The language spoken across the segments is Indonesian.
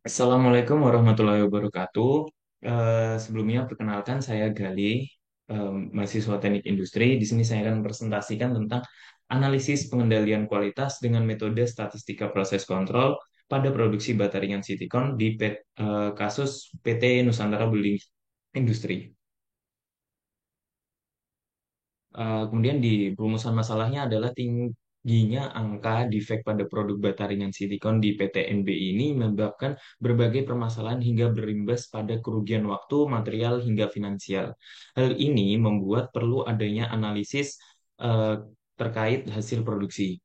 Assalamualaikum warahmatullahi wabarakatuh. Sebelumnya perkenalkan saya Gali, mahasiswa Teknik Industri. Di sini saya akan presentasikan tentang analisis pengendalian kualitas dengan metode statistika proses kontrol pada produksi baterai ringan Citycon di kasus PT Nusantara Building Industri. Kemudian di rumusan masalahnya adalah tingginya angka defek pada produk baterai ringan silikon di PT NBI ini menyebabkan berbagai permasalahan hingga berimbas pada kerugian waktu, material, hingga finansial. Hal ini membuat perlu adanya analisis eh, terkait hasil produksi.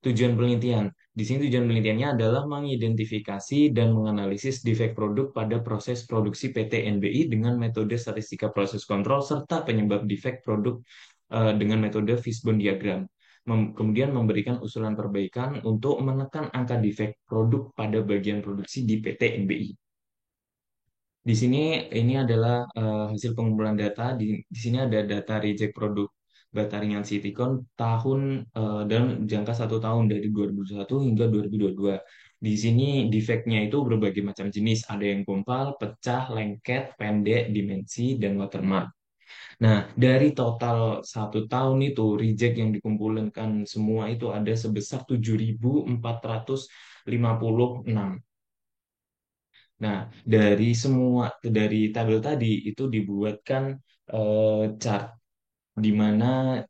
Tujuan penelitian. Di sini tujuan penelitiannya adalah mengidentifikasi dan menganalisis defek produk pada proses produksi PT NBI dengan metode statistika proses kontrol serta penyebab defek produk dengan metode fishbone diagram. Kemudian memberikan usulan perbaikan untuk menekan angka defek produk pada bagian produksi di PT NBI. Di sini ini adalah hasil pengumpulan data. Di sini ada data reject produk baterai ringan Citycon tahun dan jangka 1 tahun dari 2021 hingga 2022. Di sini defeknya itu berbagai macam jenis. Ada yang gumpal, pecah, lengket, pendek, dimensi, dan watermark. Nah, dari total 1 tahun itu reject yang dikumpulkan semua itu ada sebesar 7.456. Nah, dari tabel tadi itu dibuatkan chart di mana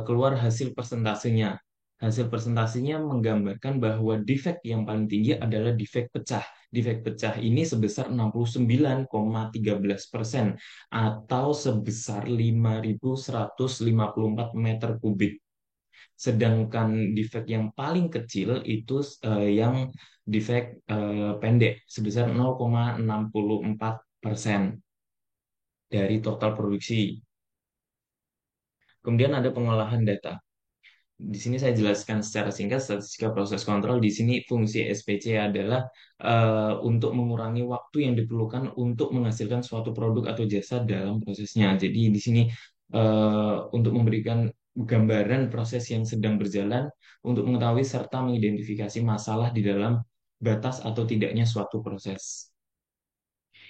keluar hasil persentasenya. Hasil persentasenya menggambarkan bahwa defek yang paling tinggi adalah defek pecah. Defek pecah ini sebesar 69,13% atau sebesar 5.154 meter kubik. Sedangkan defek yang paling kecil itu yang defek pendek sebesar 0,64% dari total produksi. Kemudian ada pengolahan data. Di sini saya jelaskan secara singkat statistika proses kontrol. Di sini fungsi SPC adalah untuk mengurangi waktu yang diperlukan untuk menghasilkan suatu produk atau jasa dalam prosesnya. Jadi di sini untuk memberikan gambaran proses yang sedang berjalan untuk mengetahui serta mengidentifikasi masalah di dalam batas atau tidaknya suatu proses.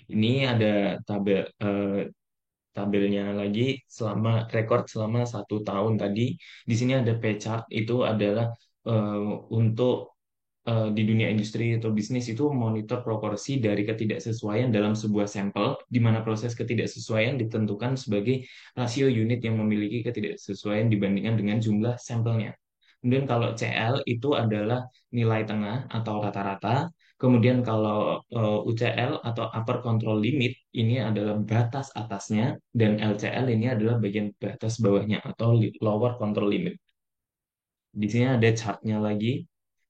Ini ada tabel tabelnya lagi selama rekor selama 1 tahun tadi. Di sini ada pie chart itu adalah eh, untuk di dunia industri atau bisnis itu monitor proporsi dari ketidaksesuaian dalam sebuah sampel, di mana proses ketidaksesuaian ditentukan sebagai rasio unit yang memiliki ketidaksesuaian dibandingkan dengan jumlah sampelnya. Kemudian kalau CL itu adalah nilai tengah atau rata-rata. Kemudian kalau UCL atau upper control limit ini adalah batas atasnya dan LCL ini adalah bagian batas bawahnya atau lower control limit. Di sini ada chartnya lagi.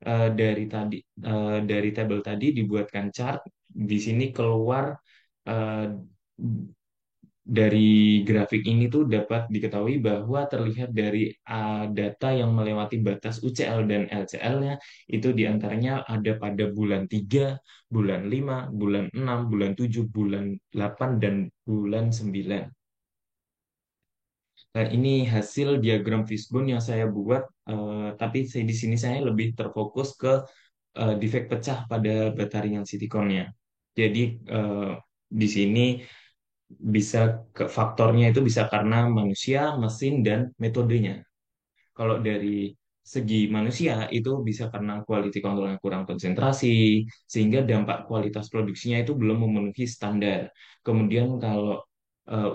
Dari tadi dari tabel tadi dibuatkan chart. Di sini keluar eh, dari grafik ini tuh dapat diketahui bahwa terlihat dari data yang melewati batas UCL dan LCL-nya itu diantaranya ada pada bulan 3, bulan 5, bulan 6, bulan 7, bulan 8, dan bulan 9. Nah, ini hasil diagram fishbone yang saya buat, tapi di sini saya lebih terfokus ke defek pecah pada baterai yang silikonnya. Jadi eh, di sini bisa ke faktornya itu bisa karena manusia, mesin, dan metodenya. Kalau dari segi manusia itu bisa karena quality control yang kurang konsentrasi, sehingga dampak kualitas produksinya itu belum memenuhi standar. Kemudian kalau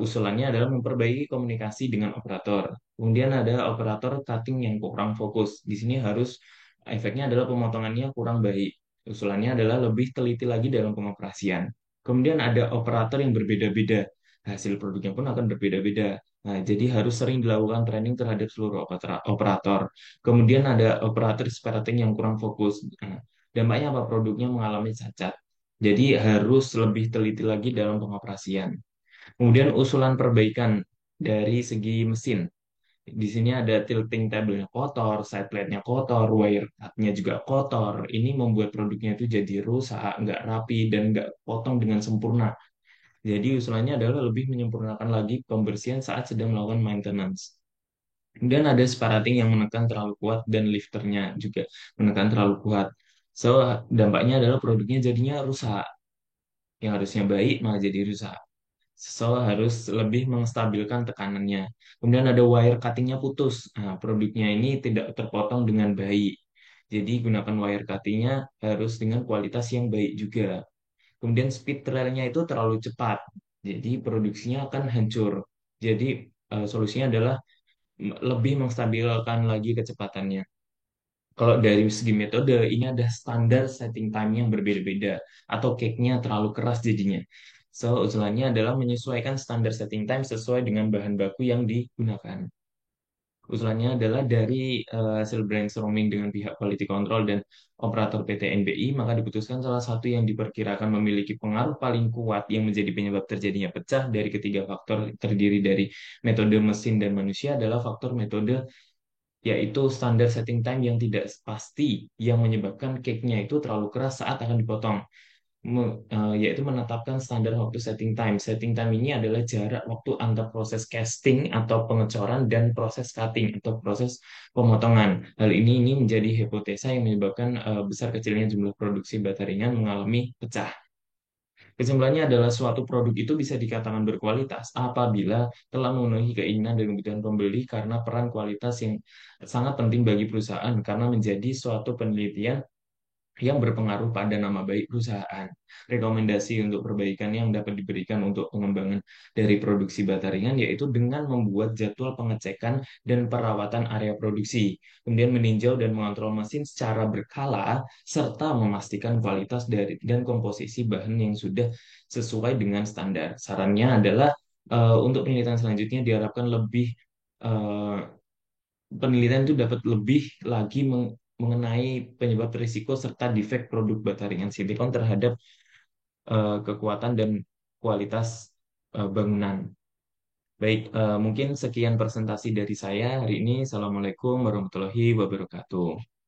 usulannya adalah memperbaiki komunikasi dengan operator. Kemudian ada operator cutting yang kurang fokus. Di sini harus efeknya adalah pemotongannya kurang baik. Usulannya adalah lebih teliti lagi dalam pengoperasian. Kemudian ada operator yang berbeda-beda. Hasil produknya pun akan berbeda-beda. Nah, jadi harus sering dilakukan training terhadap seluruh operator. Kemudian ada operator separating yang kurang fokus. Nah, dampaknya apa? Produknya mengalami cacat. Jadi harus lebih teliti lagi dalam pengoperasian. Kemudian usulan perbaikan dari segi mesin. Di sini ada tilting table-nya kotor, side plate-nya kotor, wire cut-nya juga kotor. Ini membuat produknya itu jadi rusak, nggak rapi, dan nggak potong dengan sempurna. Jadi usulannya adalah lebih menyempurnakan lagi pembersihan saat sedang melakukan maintenance. Kemudian ada sparating yang menekan terlalu kuat dan lifternya juga menekan terlalu kuat. So, dampaknya adalah produknya jadinya rusak. Yang harusnya baik malah jadi rusak. So, harus lebih menstabilkan tekanannya. Kemudian ada wire cuttingnya putus. Nah, produknya ini tidak terpotong dengan baik. Jadi, gunakan wire cuttingnya harus dengan kualitas yang baik juga. Kemudian speed trailnya itu terlalu cepat. Jadi, produksinya akan hancur. Jadi, solusinya adalah lebih menstabilkan lagi kecepatannya. Kalau dari segi metode, ini ada standar setting time yang berbeda-beda, atau cake-nya terlalu keras jadinya. So, usulannya adalah menyesuaikan standar setting time sesuai dengan bahan baku yang digunakan. Usulannya adalah dari hasil brainstorming dengan pihak quality control dan operator PT NBI, maka diputuskan salah satu yang diperkirakan memiliki pengaruh paling kuat yang menjadi penyebab terjadinya pecah dari ketiga faktor terdiri dari metode mesin dan manusia adalah faktor metode, yaitu standar setting time yang tidak pasti yang menyebabkan cake-nya itu terlalu keras saat akan dipotong. Yaitu menetapkan standar waktu setting time. Setting time ini adalah jarak waktu antar proses casting atau pengecoran dan proses cutting atau proses pemotongan. Hal ini menjadi hipotesa yang menyebabkan besar kecilnya jumlah produksi bata ringan mengalami pecah. Kesimpulannya adalah suatu produk itu bisa dikatakan berkualitas apabila telah memenuhi keinginan dan kebutuhan pembeli karena peran kualitas yang sangat penting bagi perusahaan karena menjadi suatu penelitian yang berpengaruh pada nama baik perusahaan. Rekomendasi untuk perbaikan yang dapat diberikan untuk pengembangan dari produksi bata ringan yaitu dengan membuat jadwal pengecekan dan perawatan area produksi, kemudian meninjau dan mengontrol mesin secara berkala, serta memastikan kualitas dari dan komposisi bahan yang sudah sesuai dengan standar. Sarannya adalah untuk penelitian selanjutnya diharapkan lebih eh, penelitian itu dapat lebih lagi mengenai penyebab risiko serta defek produk bataringan silikon terhadap kekuatan dan kualitas bangunan. Baik, mungkin sekian presentasi dari saya hari ini. Assalamualaikum warahmatullahi wabarakatuh.